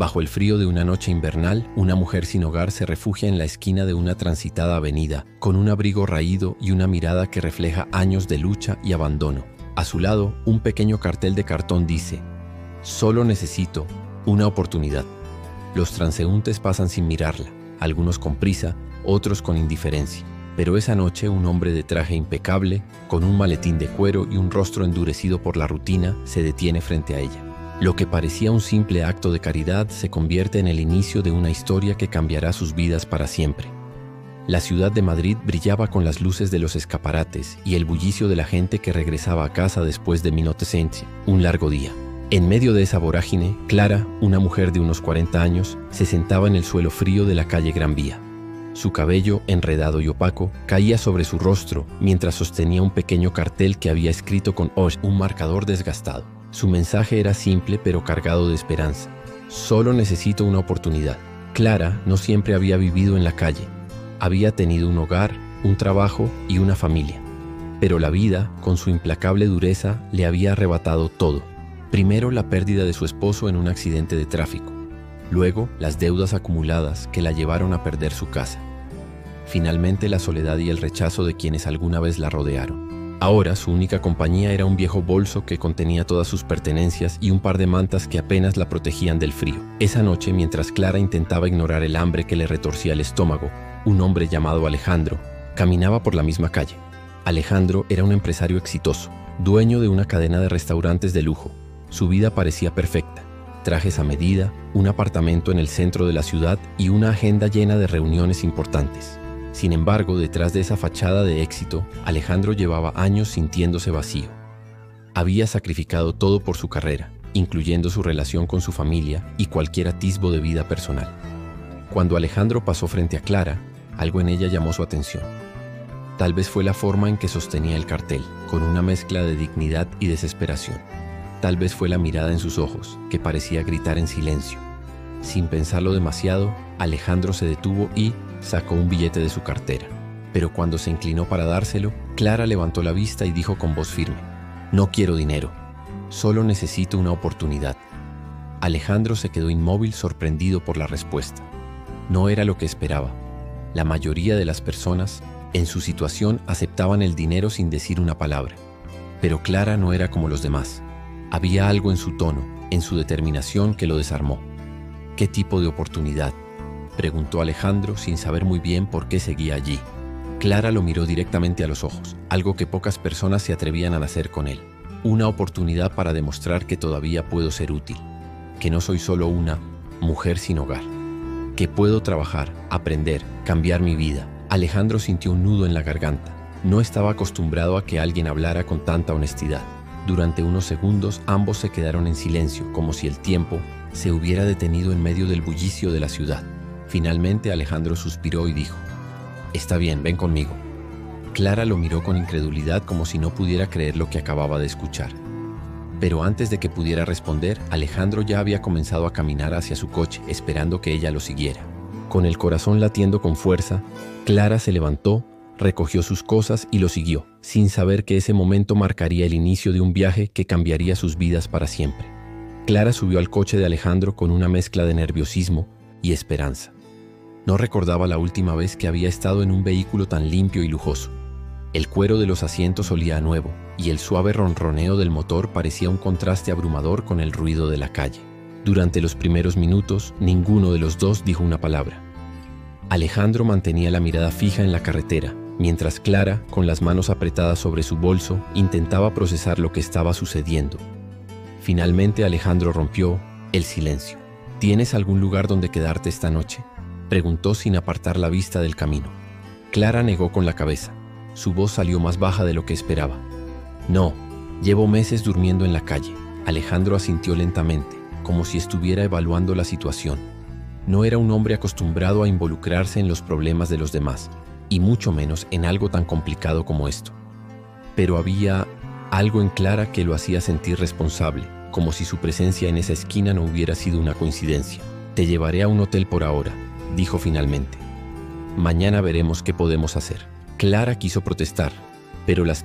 Bajo el frío de una noche invernal, una mujer sin hogar se refugia en la esquina de una transitada avenida, con un abrigo raído y una mirada que refleja años de lucha y abandono. A su lado, un pequeño cartel de cartón dice: «Solo necesito una oportunidad». Los transeúntes pasan sin mirarla, algunos con prisa, otros con indiferencia. Pero esa noche, un hombre de traje impecable, con un maletín de cuero y un rostro endurecido por la rutina, se detiene frente a ella. Lo que parecía un simple acto de caridad se convierte en el inicio de una historia que cambiará sus vidas para siempre. La ciudad de Madrid brillaba con las luces de los escaparates y el bullicio de la gente que regresaba a casa después de Minotescència, un largo día. En medio de esa vorágine, Clara, una mujer de unos 40 años, se sentaba en el suelo frío de la calle Gran Vía. Su cabello, enredado y opaco, caía sobre su rostro mientras sostenía un pequeño cartel que había escrito con hoja, un marcador desgastado. Su mensaje era simple pero cargado de esperanza. Solo necesito una oportunidad. Clara no siempre había vivido en la calle. Había tenido un hogar, un trabajo y una familia. Pero la vida, con su implacable dureza, le había arrebatado todo. Primero la pérdida de su esposo en un accidente de tráfico. Luego las deudas acumuladas que la llevaron a perder su casa. Finalmente la soledad y el rechazo de quienes alguna vez la rodearon. Ahora su única compañía era un viejo bolso que contenía todas sus pertenencias y un par de mantas que apenas la protegían del frío. Esa noche, mientras Clara intentaba ignorar el hambre que le retorcía el estómago, un hombre llamado Alejandro caminaba por la misma calle. Alejandro era un empresario exitoso, dueño de una cadena de restaurantes de lujo. Su vida parecía perfecta. Trajes a medida, un apartamento en el centro de la ciudad y una agenda llena de reuniones importantes. Sin embargo, detrás de esa fachada de éxito, Alejandro llevaba años sintiéndose vacío. Había sacrificado todo por su carrera, incluyendo su relación con su familia y cualquier atisbo de vida personal. Cuando Alejandro pasó frente a Clara, algo en ella llamó su atención. Tal vez fue la forma en que sostenía el cartel, con una mezcla de dignidad y desesperación. Tal vez fue la mirada en sus ojos, que parecía gritar en silencio. Sin pensarlo demasiado, Alejandro se detuvo y sacó un billete de su cartera. Pero cuando se inclinó para dárselo, Clara levantó la vista y dijo con voz firme: «No quiero dinero, solo necesito una oportunidad». Alejandro se quedó inmóvil, sorprendido por la respuesta. No era lo que esperaba. La mayoría de las personas en su situación aceptaban el dinero sin decir una palabra. Pero Clara no era como los demás. Había algo en su tono, en su determinación, que lo desarmó. «¿Qué tipo de oportunidad?», preguntó Alejandro sin saber muy bien por qué seguía allí. Clara lo miró directamente a los ojos, algo que pocas personas se atrevían a hacer con él. Una oportunidad para demostrar que todavía puedo ser útil, que no soy solo una mujer sin hogar, que puedo trabajar, aprender, cambiar mi vida. Alejandro sintió un nudo en la garganta. No estaba acostumbrado a que alguien hablara con tanta honestidad. Durante unos segundos ambos se quedaron en silencio, como si el tiempo se hubiera detenido en medio del bullicio de la ciudad. Finalmente Alejandro suspiró y dijo: «Está bien, ven conmigo». Clara lo miró con incredulidad, como si no pudiera creer lo que acababa de escuchar. Pero antes de que pudiera responder, Alejandro ya había comenzado a caminar hacia su coche, esperando que ella lo siguiera. Con el corazón latiendo con fuerza, Clara se levantó, recogió sus cosas y lo siguió, sin saber que ese momento marcaría el inicio de un viaje que cambiaría sus vidas para siempre. Clara subió al coche de Alejandro con una mezcla de nerviosismo y esperanza. No recordaba la última vez que había estado en un vehículo tan limpio y lujoso. El cuero de los asientos olía a nuevo y el suave ronroneo del motor parecía un contraste abrumador con el ruido de la calle. Durante los primeros minutos, ninguno de los dos dijo una palabra. Alejandro mantenía la mirada fija en la carretera, mientras Clara, con las manos apretadas sobre su bolso, intentaba procesar lo que estaba sucediendo. Finalmente Alejandro rompió el silencio. «¿Tienes algún lugar donde quedarte esta noche?», preguntó sin apartar la vista del camino. Clara negó con la cabeza. Su voz salió más baja de lo que esperaba. «No, llevo meses durmiendo en la calle». Alejandro asintió lentamente, como si estuviera evaluando la situación. No era un hombre acostumbrado a involucrarse en los problemas de los demás, y mucho menos en algo tan complicado como esto. Pero había algo en Clara que lo hacía sentir responsable, como si su presencia en esa esquina no hubiera sido una coincidencia. «Te llevaré a un hotel por ahora», dijo finalmente. «Mañana veremos qué podemos hacer». Clara quiso protestar, pero las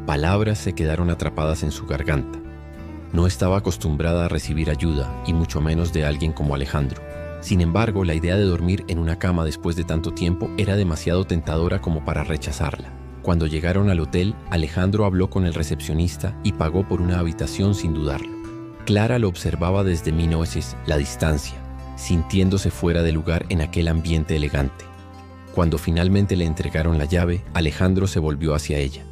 palabras se quedaron atrapadas en su garganta. No estaba acostumbrada a recibir ayuda, y mucho menos de alguien como Alejandro. Sin embargo, la idea de dormir en una cama después de tanto tiempo era demasiado tentadora como para rechazarla. Cuando llegaron al hotel, Alejandro habló con el recepcionista y pagó por una habitación sin dudarlo. Clara lo observaba desde minutos la distancia, sintiéndose fuera de lugar en aquel ambiente elegante. Cuando finalmente le entregaron la llave, Alejandro se volvió hacia ella.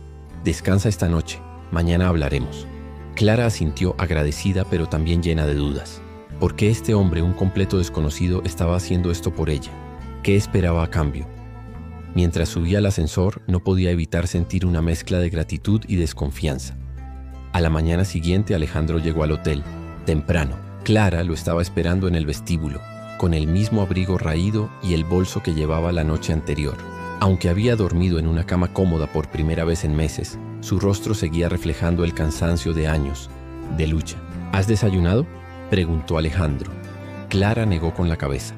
«Descansa esta noche, mañana hablaremos». Clara asintió agradecida pero también llena de dudas. ¿Por qué este hombre, un completo desconocido, estaba haciendo esto por ella? ¿Qué esperaba a cambio? Mientras subía al ascensor, no podía evitar sentir una mezcla de gratitud y desconfianza. A la mañana siguiente, Alejandro llegó al hotel, temprano. Clara lo estaba esperando en el vestíbulo, con el mismo abrigo raído y el bolso que llevaba la noche anterior. Aunque había dormido en una cama cómoda por primera vez en meses, su rostro seguía reflejando el cansancio de años de lucha. ¿Has desayunado?, preguntó Alejandro. Clara negó con la cabeza.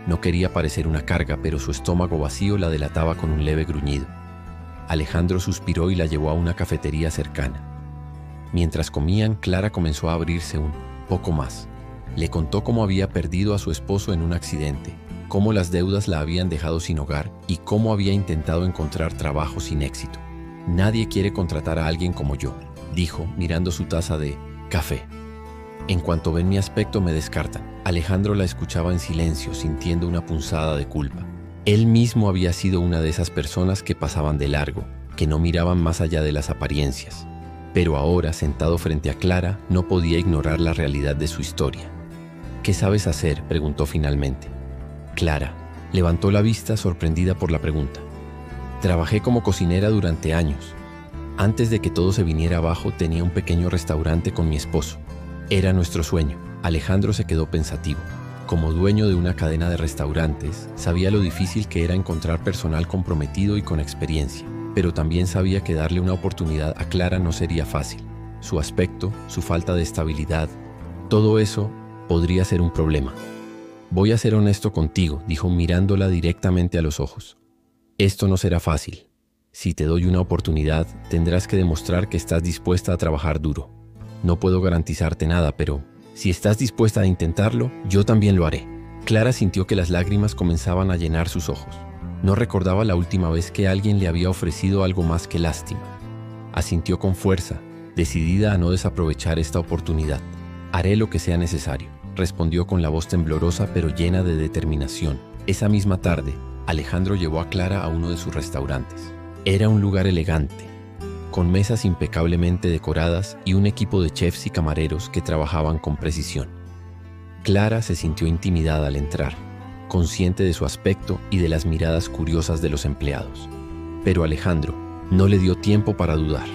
No quería parecer una carga, pero su estómago vacío la delataba con un leve gruñido. Alejandro suspiró y la llevó a una cafetería cercana. Mientras comían, Clara comenzó a abrirse un poco más. Le contó cómo había perdido a su esposo en un accidente, cómo las deudas la habían dejado sin hogar y cómo había intentado encontrar trabajo sin éxito. «Nadie quiere contratar a alguien como yo», dijo, mirando su taza de café. «En cuanto ven mi aspecto me descartan». Alejandro la escuchaba en silencio, sintiendo una punzada de culpa. Él mismo había sido una de esas personas que pasaban de largo, que no miraban más allá de las apariencias. Pero ahora, sentado frente a Clara, no podía ignorar la realidad de su historia. «¿Qué sabes hacer?», preguntó finalmente. Clara levantó la vista sorprendida por la pregunta. «Trabajé como cocinera durante años. Antes de que todo se viniera abajo, tenía un pequeño restaurante con mi esposo. Era nuestro sueño». Alejandro se quedó pensativo. Como dueño de una cadena de restaurantes, sabía lo difícil que era encontrar personal comprometido y con experiencia, pero también sabía que darle una oportunidad a Clara no sería fácil. Su aspecto, su falta de estabilidad, todo eso podría ser un problema. «Voy a ser honesto contigo», dijo mirándola directamente a los ojos. «Esto no será fácil. Si te doy una oportunidad, tendrás que demostrar que estás dispuesta a trabajar duro. No puedo garantizarte nada, pero si estás dispuesta a intentarlo, yo también lo haré». Clara sintió que las lágrimas comenzaban a llenar sus ojos. No recordaba la última vez que alguien le había ofrecido algo más que lástima. Asintió con fuerza, decidida a no desaprovechar esta oportunidad. «Haré lo que sea necesario», respondió con la voz temblorosa pero llena de determinación. Esa misma tarde, Alejandro llevó a Clara a uno de sus restaurantes. Era un lugar elegante, con mesas impecablemente decoradas y un equipo de chefs y camareros que trabajaban con precisión. Clara se sintió intimidada al entrar, consciente de su aspecto y de las miradas curiosas de los empleados. Pero Alejandro no le dio tiempo para dudar.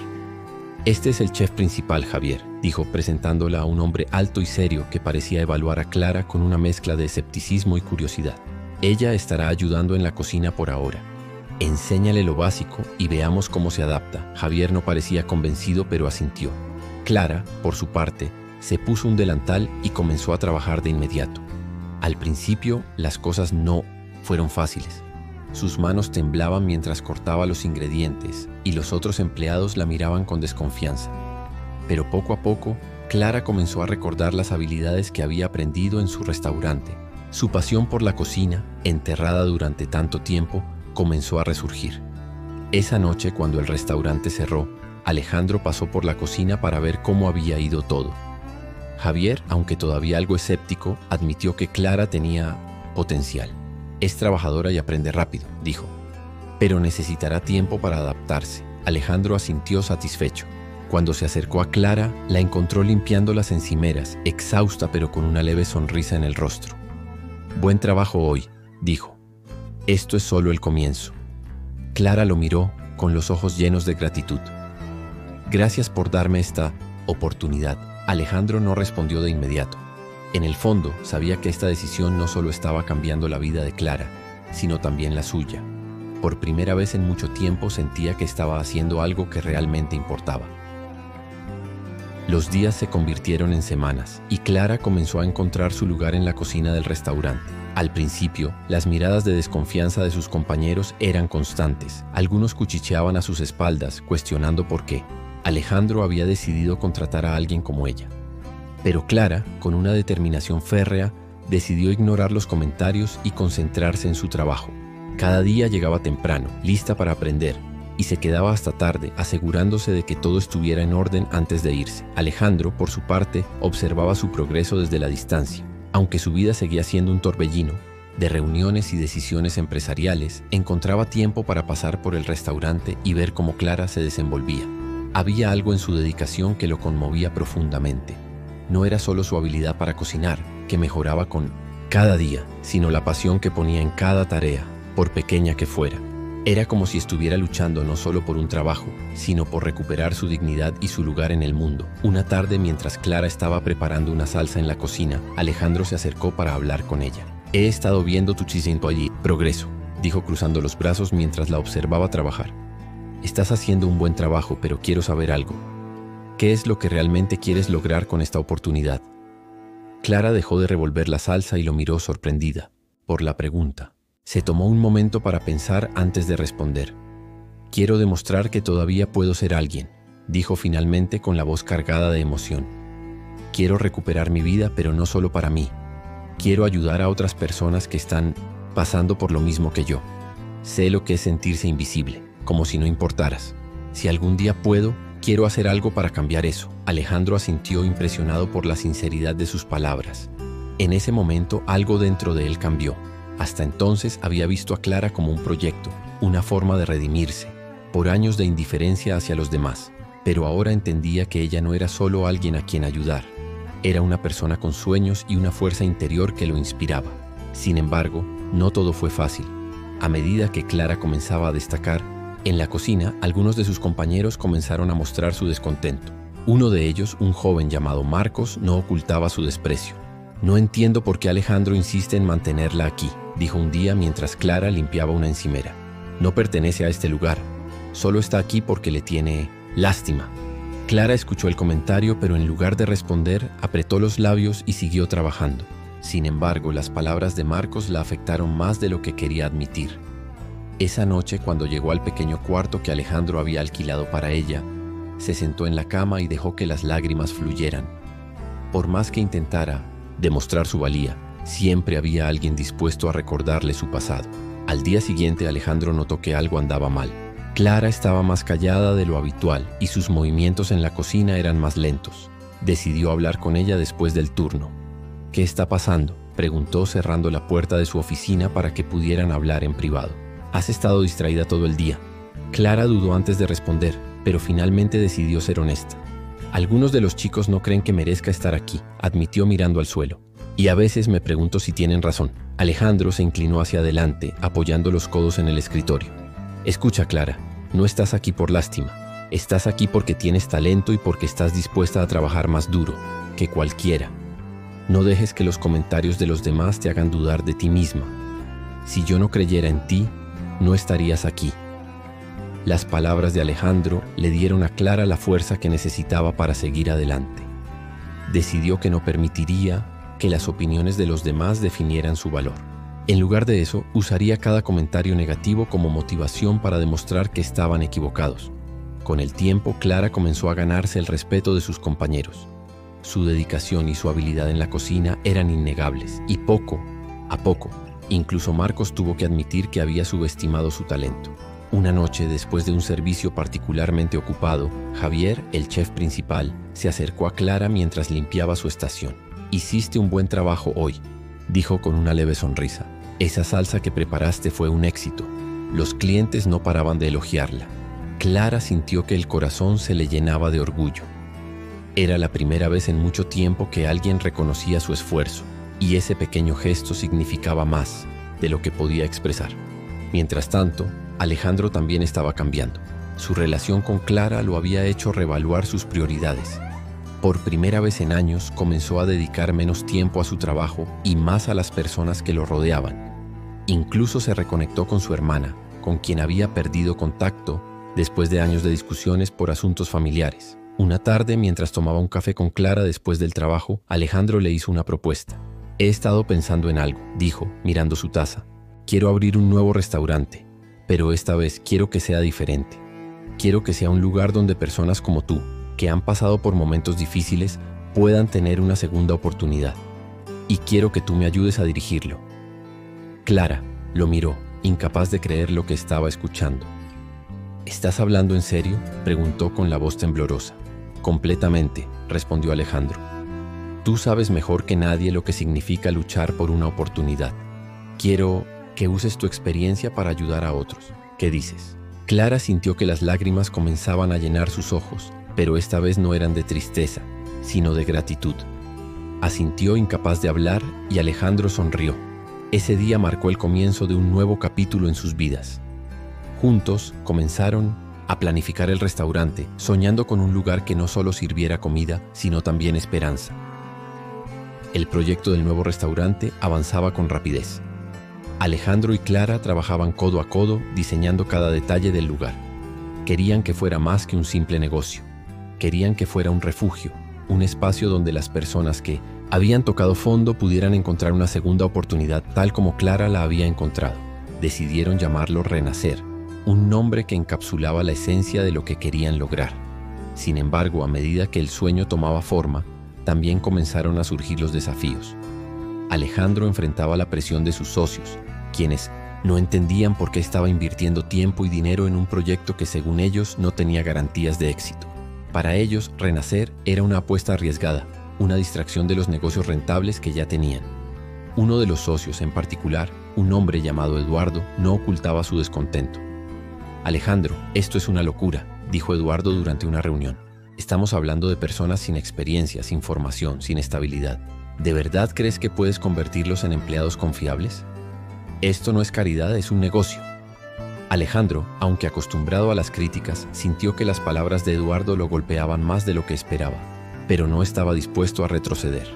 «Este es el chef principal, Javier», dijo presentándola a un hombre alto y serio que parecía evaluar a Clara con una mezcla de escepticismo y curiosidad. «Ella estará ayudando en la cocina por ahora. Enséñale lo básico y veamos cómo se adapta». Javier no parecía convencido, pero asintió. Clara, por su parte, se puso un delantal y comenzó a trabajar de inmediato. Al principio, las cosas no fueron fáciles. Sus manos temblaban mientras cortaba los ingredientes y los otros empleados la miraban con desconfianza. Pero poco a poco, Clara comenzó a recordar las habilidades que había aprendido en su restaurante. Su pasión por la cocina, enterrada durante tanto tiempo, comenzó a resurgir. Esa noche, cuando el restaurante cerró, Alejandro pasó por la cocina para ver cómo había ido todo. Javier, aunque todavía algo escéptico, admitió que Clara tenía potencial. «Es trabajadora y aprende rápido», dijo. «Pero necesitará tiempo para adaptarse». Alejandro asintió satisfecho. Cuando se acercó a Clara, la encontró limpiando las encimeras, exhausta pero con una leve sonrisa en el rostro. «Buen trabajo hoy», dijo. «Esto es solo el comienzo». Clara lo miró con los ojos llenos de gratitud. «Gracias por darme esta oportunidad». Alejandro no respondió de inmediato. En el fondo, sabía que esta decisión no solo estaba cambiando la vida de Clara, sino también la suya. Por primera vez en mucho tiempo sentía que estaba haciendo algo que realmente importaba. Los días se convirtieron en semanas y Clara comenzó a encontrar su lugar en la cocina del restaurante. Al principio, las miradas de desconfianza de sus compañeros eran constantes. Algunos cuchicheaban a sus espaldas, cuestionando por qué. Alejandro había decidido contratar a alguien como ella. Pero Clara, con una determinación férrea, decidió ignorar los comentarios y concentrarse en su trabajo. Cada día llegaba temprano, lista para aprender, y se quedaba hasta tarde, asegurándose de que todo estuviera en orden antes de irse. Alejandro, por su parte, observaba su progreso desde la distancia. Aunque su vida seguía siendo un torbellino de reuniones y decisiones empresariales, encontraba tiempo para pasar por el restaurante y ver cómo Clara se desenvolvía. Había algo en su dedicación que lo conmovía profundamente. No era solo su habilidad para cocinar, que mejoraba con cada día, sino la pasión que ponía en cada tarea, por pequeña que fuera. Era como si estuviera luchando no solo por un trabajo, sino por recuperar su dignidad y su lugar en el mundo. Una tarde, mientras Clara estaba preparando una salsa en la cocina, Alejandro se acercó para hablar con ella. «He estado viendo tu progreso», dijo cruzando los brazos mientras la observaba trabajar. «Estás haciendo un buen trabajo, pero quiero saber algo. ¿Qué es lo que realmente quieres lograr con esta oportunidad?» Clara dejó de revolver la salsa y lo miró sorprendida por la pregunta. Se tomó un momento para pensar antes de responder. «Quiero demostrar que todavía puedo ser alguien», dijo finalmente con la voz cargada de emoción. «Quiero recuperar mi vida, pero no solo para mí. Quiero ayudar a otras personas que están pasando por lo mismo que yo. Sé lo que es sentirse invisible, como si no importaras. Si algún día puedo, quiero hacer algo para cambiar eso». Alejandro asintió impresionado por la sinceridad de sus palabras. En ese momento algo dentro de él cambió. Hasta entonces había visto a Clara como un proyecto, una forma de redimirse, por años de indiferencia hacia los demás. Pero ahora entendía que ella no era solo alguien a quien ayudar. Era una persona con sueños y una fuerza interior que lo inspiraba. Sin embargo, no todo fue fácil. A medida que Clara comenzaba a destacar, en la cocina, algunos de sus compañeros comenzaron a mostrar su descontento. Uno de ellos, un joven llamado Marcos, no ocultaba su desprecio. «No entiendo por qué Alejandro insiste en mantenerla aquí», dijo un día mientras Clara limpiaba una encimera. «No pertenece a este lugar. Solo está aquí porque le tiene lástima». Clara escuchó el comentario, pero en lugar de responder, apretó los labios y siguió trabajando. Sin embargo, las palabras de Marcos la afectaron más de lo que quería admitir. Esa noche, cuando llegó al pequeño cuarto que Alejandro había alquilado para ella, se sentó en la cama y dejó que las lágrimas fluyeran. Por más que intentara demostrar su valía, siempre había alguien dispuesto a recordarle su pasado. Al día siguiente, Alejandro notó que algo andaba mal. Clara estaba más callada de lo habitual y sus movimientos en la cocina eran más lentos. Decidió hablar con ella después del turno. «¿Qué está pasando?», preguntó cerrando la puerta de su oficina para que pudieran hablar en privado. «Has estado distraída todo el día». Clara dudó antes de responder, pero finalmente decidió ser honesta. «Algunos de los chicos no creen que merezca estar aquí», admitió mirando al suelo. «Y a veces me pregunto si tienen razón». Alejandro se inclinó hacia adelante, apoyando los codos en el escritorio. «Escucha, Clara, no estás aquí por lástima. Estás aquí porque tienes talento y porque estás dispuesta a trabajar más duro que cualquiera. No dejes que los comentarios de los demás te hagan dudar de ti misma. Si yo no creyera en ti, no estarías aquí». Las palabras de Alejandro le dieron a Clara la fuerza que necesitaba para seguir adelante. Decidió que no permitiría que las opiniones de los demás definieran su valor. En lugar de eso, usaría cada comentario negativo como motivación para demostrar que estaban equivocados. Con el tiempo, Clara comenzó a ganarse el respeto de sus compañeros. Su dedicación y su habilidad en la cocina eran innegables, y poco a poco, incluso Marcos tuvo que admitir que había subestimado su talento. Una noche, después de un servicio particularmente ocupado, Javier, el chef principal, se acercó a Clara mientras limpiaba su estación. «Hiciste un buen trabajo hoy», dijo con una leve sonrisa. «Esa salsa que preparaste fue un éxito». Los clientes no paraban de elogiarla. Clara sintió que el corazón se le llenaba de orgullo. Era la primera vez en mucho tiempo que alguien reconocía su esfuerzo, y ese pequeño gesto significaba más de lo que podía expresar. Mientras tanto, Alejandro también estaba cambiando. Su relación con Clara lo había hecho reevaluar sus prioridades. Por primera vez en años, comenzó a dedicar menos tiempo a su trabajo y más a las personas que lo rodeaban. Incluso se reconectó con su hermana, con quien había perdido contacto después de años de discusiones por asuntos familiares. Una tarde, mientras tomaba un café con Clara después del trabajo, Alejandro le hizo una propuesta. «He estado pensando en algo», dijo, mirando su taza. «Quiero abrir un nuevo restaurante, pero esta vez quiero que sea diferente. Quiero que sea un lugar donde personas como tú, que han pasado por momentos difíciles, puedan tener una segunda oportunidad. Y quiero que tú me ayudes a dirigirlo. Clara lo miró, incapaz de creer lo que estaba escuchando. ¿Estás hablando en serio?, preguntó con la voz temblorosa. Completamente, respondió Alejandro. Tú sabes mejor que nadie lo que significa luchar por una oportunidad. Quiero que uses tu experiencia para ayudar a otros. ¿Qué dices? Clara sintió que las lágrimas comenzaban a llenar sus ojos, pero esta vez no eran de tristeza, sino de gratitud. Asintió, incapaz de hablar, y Alejandro sonrió. Ese día marcó el comienzo de un nuevo capítulo en sus vidas. Juntos comenzaron a planificar el restaurante, soñando con un lugar que no solo sirviera comida, sino también esperanza. El proyecto del nuevo restaurante avanzaba con rapidez. Alejandro y Clara trabajaban codo a codo, diseñando cada detalle del lugar. Querían que fuera más que un simple negocio. Querían que fuera un refugio, un espacio donde las personas que habían tocado fondo pudieran encontrar una segunda oportunidad tal como Clara la había encontrado. Decidieron llamarlo Renacer, un nombre que encapsulaba la esencia de lo que querían lograr. Sin embargo, a medida que el sueño tomaba forma, también comenzaron a surgir los desafíos. Alejandro enfrentaba la presión de sus socios, quienes no entendían por qué estaba invirtiendo tiempo y dinero en un proyecto que según ellos no tenía garantías de éxito. Para ellos, Renacer era una apuesta arriesgada, una distracción de los negocios rentables que ya tenían. Uno de los socios en particular, un hombre llamado Eduardo, no ocultaba su descontento. Alejandro, esto es una locura, dijo Eduardo durante una reunión. Estamos hablando de personas sin experiencia, sin formación, sin estabilidad. ¿De verdad crees que puedes convertirlos en empleados confiables? Esto no es caridad, es un negocio. Alejandro, aunque acostumbrado a las críticas, sintió que las palabras de Eduardo lo golpeaban más de lo que esperaba, pero no estaba dispuesto a retroceder.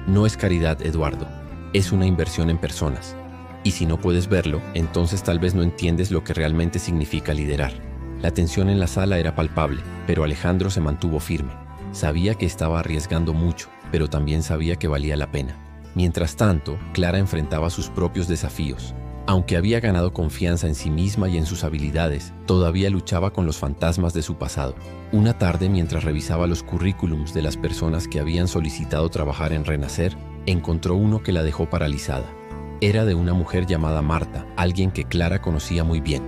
No es caridad, Eduardo, es una inversión en personas. Y si no puedes verlo, entonces tal vez no entiendes lo que realmente significa liderar. La tensión en la sala era palpable, pero Alejandro se mantuvo firme. Sabía que estaba arriesgando mucho, pero también sabía que valía la pena. Mientras tanto, Clara enfrentaba sus propios desafíos. Aunque había ganado confianza en sí misma y en sus habilidades, todavía luchaba con los fantasmas de su pasado. Una tarde, mientras revisaba los currículums de las personas que habían solicitado trabajar en Renacer, encontró uno que la dejó paralizada. Era de una mujer llamada Marta, alguien que Clara conocía muy bien.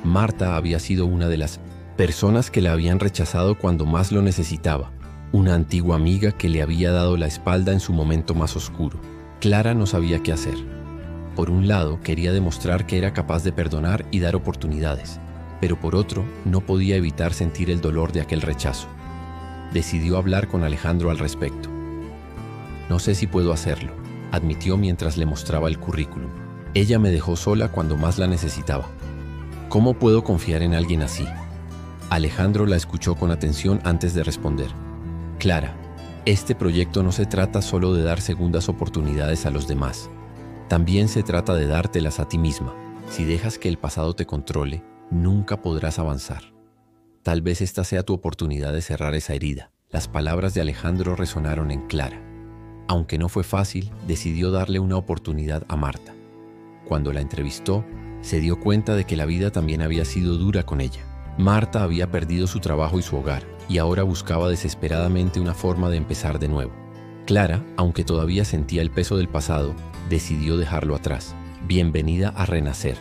Marta había sido una de las personas que la habían rechazado cuando más lo necesitaba, una antigua amiga que le había dado la espalda en su momento más oscuro. Clara no sabía qué hacer. Por un lado, quería demostrar que era capaz de perdonar y dar oportunidades, pero por otro, no podía evitar sentir el dolor de aquel rechazo. Decidió hablar con Alejandro al respecto. No sé si puedo hacerlo, admitió mientras le mostraba el currículum. Ella me dejó sola cuando más la necesitaba. ¿Cómo puedo confiar en alguien así? Alejandro la escuchó con atención antes de responder. Clara, este proyecto no se trata solo de dar segundas oportunidades a los demás. También se trata de dártelas a ti misma. Si dejas que el pasado te controle, nunca podrás avanzar. Tal vez esta sea tu oportunidad de cerrar esa herida. Las palabras de Alejandro resonaron en Clara. Aunque no fue fácil, decidió darle una oportunidad a Marta. Cuando la entrevistó, se dio cuenta de que la vida también había sido dura con ella. Marta había perdido su trabajo y su hogar, y ahora buscaba desesperadamente una forma de empezar de nuevo. Clara, aunque todavía sentía el peso del pasado, decidió dejarlo atrás. Bienvenida a Renacer,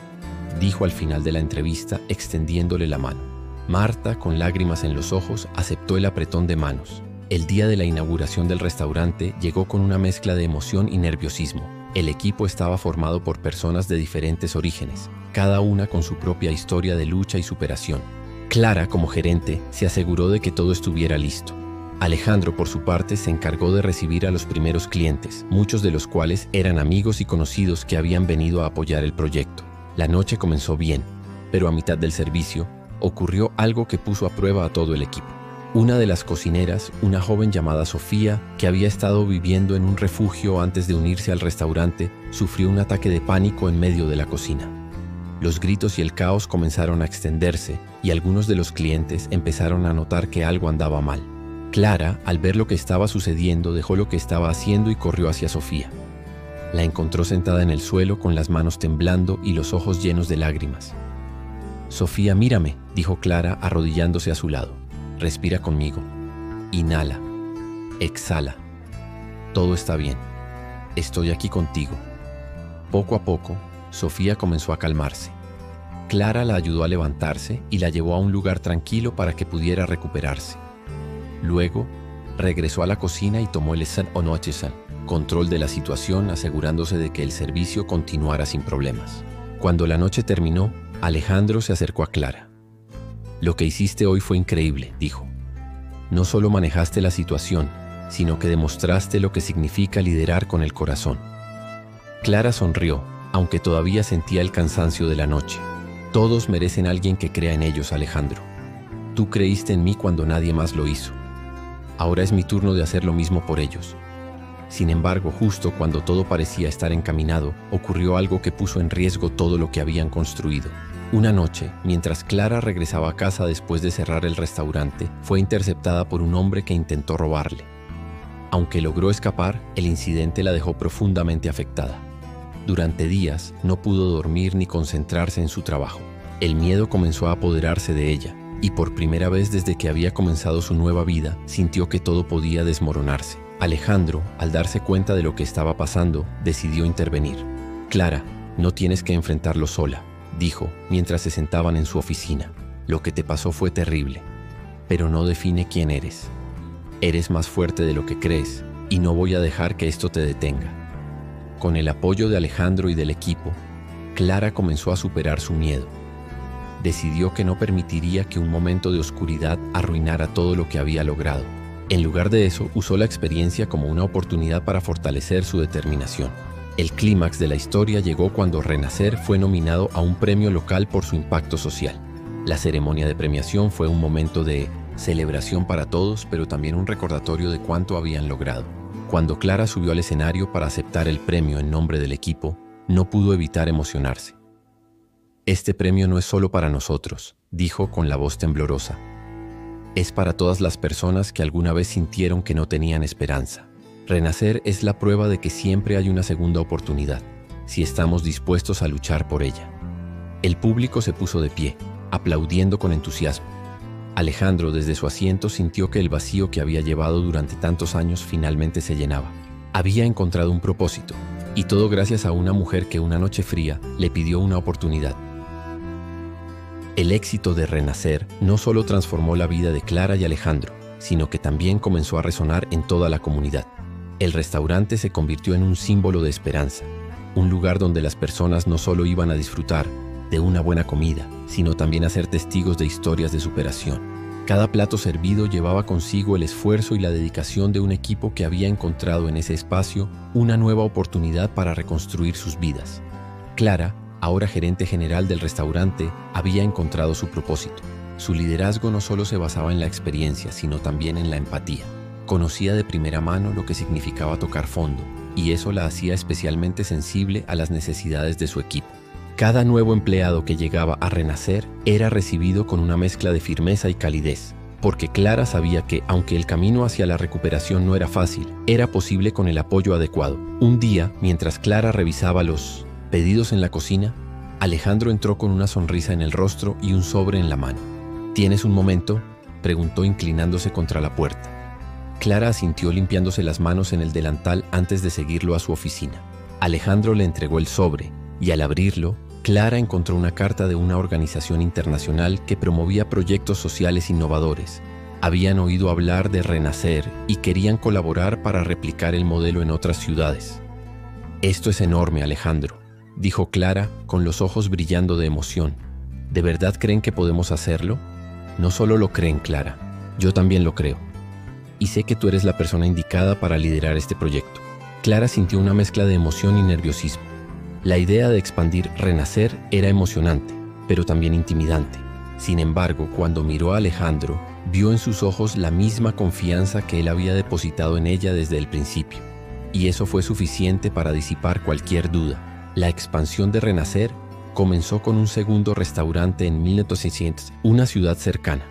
dijo al final de la entrevista, extendiéndole la mano. Marta, con lágrimas en los ojos, aceptó el apretón de manos. El día de la inauguración del restaurante llegó con una mezcla de emoción y nerviosismo. El equipo estaba formado por personas de diferentes orígenes, cada una con su propia historia de lucha y superación. Clara, como gerente, se aseguró de que todo estuviera listo. Alejandro, por su parte, se encargó de recibir a los primeros clientes, muchos de los cuales eran amigos y conocidos que habían venido a apoyar el proyecto. La noche comenzó bien, pero a mitad del servicio, ocurrió algo que puso a prueba a todo el equipo. Una de las cocineras, una joven llamada Sofía, que había estado viviendo en un refugio antes de unirse al restaurante, sufrió un ataque de pánico en medio de la cocina. Los gritos y el caos comenzaron a extenderse y algunos de los clientes empezaron a notar que algo andaba mal. Clara, al ver lo que estaba sucediendo, dejó lo que estaba haciendo y corrió hacia Sofía. La encontró sentada en el suelo con las manos temblando y los ojos llenos de lágrimas. «Sofía, mírame», dijo Clara arrodillándose a su lado. Respira conmigo. Inhala. Exhala. Todo está bien. Estoy aquí contigo. Poco a poco, Sofía comenzó a calmarse. Clara la ayudó a levantarse y la llevó a un lugar tranquilo para que pudiera recuperarse. Luego, regresó a la cocina y tomó el control de la situación, asegurándose de que el servicio continuara sin problemas. Cuando la noche terminó, Alejandro se acercó a Clara. Lo que hiciste hoy fue increíble, dijo. No solo manejaste la situación, sino que demostraste lo que significa liderar con el corazón. Clara sonrió, aunque todavía sentía el cansancio de la noche. Todos merecen a alguien que crea en ellos, Alejandro. Tú creíste en mí cuando nadie más lo hizo. Ahora es mi turno de hacer lo mismo por ellos. Sin embargo, justo cuando todo parecía estar encaminado, ocurrió algo que puso en riesgo todo lo que habían construido. Una noche, mientras Clara regresaba a casa después de cerrar el restaurante, fue interceptada por un hombre que intentó robarle. Aunque logró escapar, el incidente la dejó profundamente afectada. Durante días, no pudo dormir ni concentrarse en su trabajo. El miedo comenzó a apoderarse de ella, y por primera vez desde que había comenzado su nueva vida, sintió que todo podía desmoronarse. Alejandro, al darse cuenta de lo que estaba pasando, decidió intervenir. Clara, no tienes que enfrentarlo sola, dijo mientras se sentaban en su oficina. Lo que te pasó fue terrible, pero no define quién eres. Eres más fuerte de lo que crees y no voy a dejar que esto te detenga. Con el apoyo de Alejandro y del equipo, Clara comenzó a superar su miedo. Decidió que no permitiría que un momento de oscuridad arruinara todo lo que había logrado. En lugar de eso, usó la experiencia como una oportunidad para fortalecer su determinación. El clímax de la historia llegó cuando Renacer fue nominado a un premio local por su impacto social. La ceremonia de premiación fue un momento de celebración para todos, pero también un recordatorio de cuánto habían logrado. Cuando Clara subió al escenario para aceptar el premio en nombre del equipo, no pudo evitar emocionarse. Este premio no es solo para nosotros, dijo con la voz temblorosa. Es para todas las personas que alguna vez sintieron que no tenían esperanza. Renacer es la prueba de que siempre hay una segunda oportunidad, si estamos dispuestos a luchar por ella. El público se puso de pie, aplaudiendo con entusiasmo. Alejandro, desde su asiento, sintió que el vacío que había llevado durante tantos años finalmente se llenaba. Había encontrado un propósito, y todo gracias a una mujer que una noche fría le pidió una oportunidad. El éxito de Renacer no solo transformó la vida de Clara y Alejandro, sino que también comenzó a resonar en toda la comunidad. El restaurante se convirtió en un símbolo de esperanza, un lugar donde las personas no solo iban a disfrutar de una buena comida, sino también a ser testigos de historias de superación. Cada plato servido llevaba consigo el esfuerzo y la dedicación de un equipo que había encontrado en ese espacio una nueva oportunidad para reconstruir sus vidas. Clara, ahora gerente general del restaurante, había encontrado su propósito. Su liderazgo no solo se basaba en la experiencia, sino también en la empatía. Conocía de primera mano lo que significaba tocar fondo, y eso la hacía especialmente sensible a las necesidades de su equipo. Cada nuevo empleado que llegaba a Renacer era recibido con una mezcla de firmeza y calidez, porque Clara sabía que, aunque el camino hacia la recuperación no era fácil, era posible con el apoyo adecuado. Un día, mientras Clara revisaba los pedidos en la cocina, Alejandro entró con una sonrisa en el rostro y un sobre en la mano. ¿Tienes un momento?, preguntó inclinándose contra la puerta. Clara asintió limpiándose las manos en el delantal antes de seguirlo a su oficina. Alejandro le entregó el sobre y al abrirlo, Clara encontró una carta de una organización internacional que promovía proyectos sociales innovadores. Habían oído hablar de Renacer y querían colaborar para replicar el modelo en otras ciudades. Esto es enorme, Alejandro, dijo Clara con los ojos brillando de emoción. ¿De verdad creen que podemos hacerlo? No solo lo creen, Clara, yo también lo creo. Y sé que tú eres la persona indicada para liderar este proyecto. Clara sintió una mezcla de emoción y nerviosismo. La idea de expandir Renacer era emocionante, pero también intimidante. Sin embargo, cuando miró a Alejandro, vio en sus ojos la misma confianza que él había depositado en ella desde el principio. Y eso fue suficiente para disipar cualquier duda. La expansión de Renacer comenzó con un segundo restaurante en 1900, una ciudad cercana.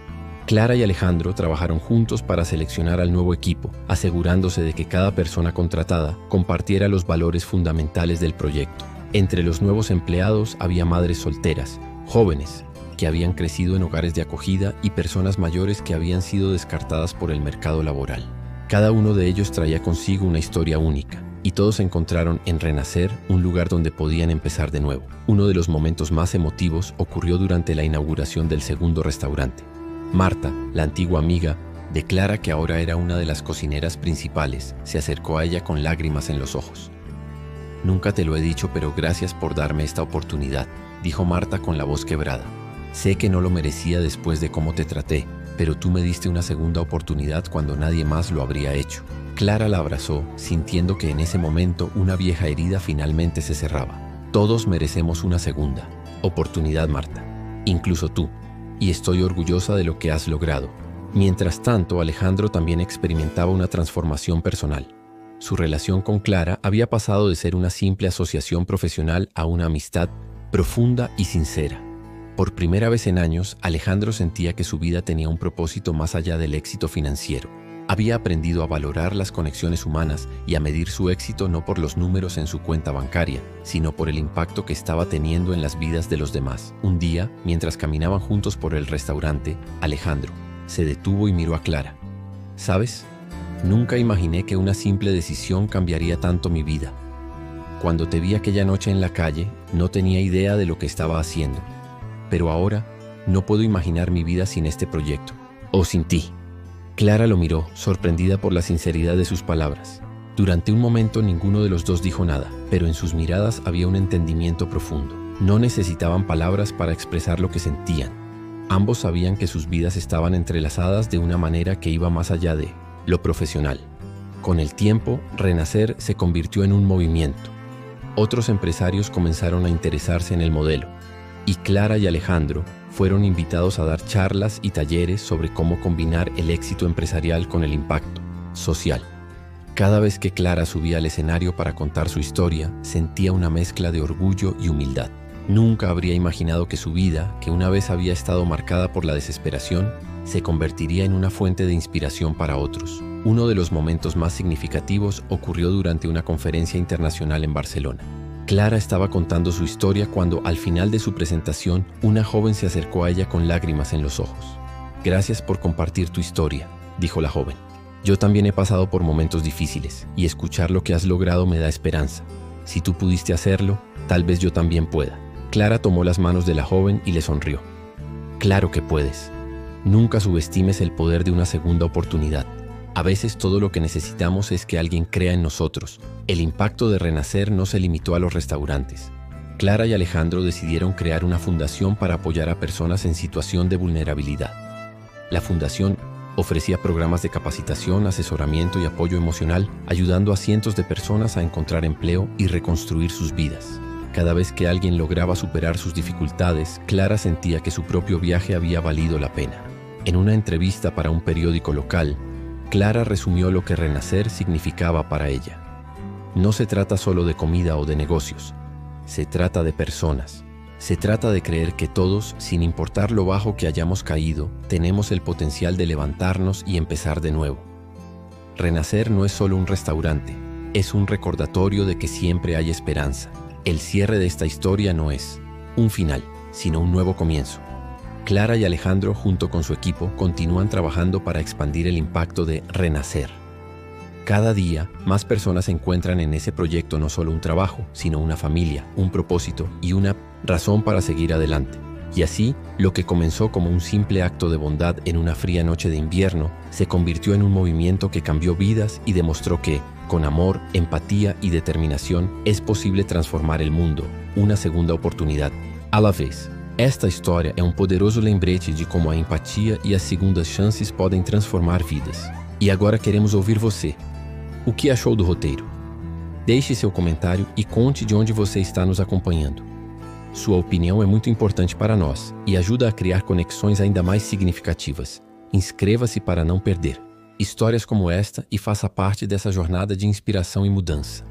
Clara y Alejandro trabajaron juntos para seleccionar al nuevo equipo, asegurándose de que cada persona contratada compartiera los valores fundamentales del proyecto. Entre los nuevos empleados había madres solteras, jóvenes, que habían crecido en hogares de acogida y personas mayores que habían sido descartadas por el mercado laboral. Cada uno de ellos traía consigo una historia única, y todos encontraron en Renacer un lugar donde podían empezar de nuevo. Uno de los momentos más emotivos ocurrió durante la inauguración del segundo restaurante. Marta, la antigua amiga de Clara, que ahora era una de las cocineras principales, se acercó a ella con lágrimas en los ojos. «Nunca te lo he dicho, pero gracias por darme esta oportunidad», dijo Marta con la voz quebrada. «Sé que no lo merecía después de cómo te traté, pero tú me diste una segunda oportunidad cuando nadie más lo habría hecho». Clara la abrazó, sintiendo que en ese momento una vieja herida finalmente se cerraba. «Todos merecemos una segunda oportunidad, Marta, incluso tú, y estoy orgullosa de lo que has logrado». Mientras tanto, Alejandro también experimentaba una transformación personal. Su relación con Clara había pasado de ser una simple asociación profesional a una amistad profunda y sincera. Por primera vez en años, Alejandro sentía que su vida tenía un propósito más allá del éxito financiero. Había aprendido a valorar las conexiones humanas y a medir su éxito no por los números en su cuenta bancaria, sino por el impacto que estaba teniendo en las vidas de los demás. Un día, mientras caminaban juntos por el restaurante, Alejandro se detuvo y miró a Clara. «¿Sabes? Nunca imaginé que una simple decisión cambiaría tanto mi vida. Cuando te vi aquella noche en la calle, no tenía idea de lo que estaba haciendo. Pero ahora no puedo imaginar mi vida sin este proyecto, o sin ti». Clara lo miró, sorprendida por la sinceridad de sus palabras. Durante un momento ninguno de los dos dijo nada, pero en sus miradas había un entendimiento profundo. No necesitaban palabras para expresar lo que sentían. Ambos sabían que sus vidas estaban entrelazadas de una manera que iba más allá de lo profesional. Con el tiempo, Renacer se convirtió en un movimiento. Otros empresarios comenzaron a interesarse en el modelo, y Clara y Alejandro fueron invitados a dar charlas y talleres sobre cómo combinar el éxito empresarial con el impacto social. Cada vez que Clara subía al escenario para contar su historia, sentía una mezcla de orgullo y humildad. Nunca habría imaginado que su vida, que una vez había estado marcada por la desesperación, se convertiría en una fuente de inspiración para otros. Uno de los momentos más significativos ocurrió durante una conferencia internacional en Barcelona. Clara estaba contando su historia cuando, al final de su presentación, una joven se acercó a ella con lágrimas en los ojos. «Gracias por compartir tu historia», dijo la joven. «Yo también he pasado por momentos difíciles, y escuchar lo que has logrado me da esperanza. Si tú pudiste hacerlo, tal vez yo también pueda». Clara tomó las manos de la joven y le sonrió. «Claro que puedes. Nunca subestimes el poder de una segunda oportunidad. A veces todo lo que necesitamos es que alguien crea en nosotros». El impacto de Renacer no se limitó a los restaurantes. Clara y Alejandro decidieron crear una fundación para apoyar a personas en situación de vulnerabilidad. La fundación ofrecía programas de capacitación, asesoramiento y apoyo emocional, ayudando a cientos de personas a encontrar empleo y reconstruir sus vidas. Cada vez que alguien lograba superar sus dificultades, Clara sentía que su propio viaje había valido la pena. En una entrevista para un periódico local, Clara resumió lo que Renacer significaba para ella. «No se trata solo de comida o de negocios. Se trata de personas. Se trata de creer que todos, sin importar lo bajo que hayamos caído, tenemos el potencial de levantarnos y empezar de nuevo». Renacer no es solo un restaurante, es un recordatorio de que siempre hay esperanza. El cierre de esta historia no es un final, sino un nuevo comienzo. Clara y Alejandro, junto con su equipo, continúan trabajando para expandir el impacto de Renacer. Cada día, más personas encuentran en ese proyecto no solo un trabajo, sino una familia, un propósito y una razón para seguir adelante. Y así, lo que comenzó como un simple acto de bondad en una fría noche de invierno, se convirtió en un movimiento que cambió vidas y demostró que, con amor, empatía y determinación, es posible transformar el mundo. Una segunda oportunidad a la vez. Esta história é poderoso lembrete de como a empatia e as segundas chances podem transformar vidas. E agora queremos ouvir você. O que achou do roteiro? Deixe seu comentário e conte de onde você está nos acompanhando. Sua opinião é muito importante para nós e ajuda a criar conexões ainda mais significativas. Inscreva-se para não perder histórias como esta e faça parte dessa jornada de inspiração e mudança.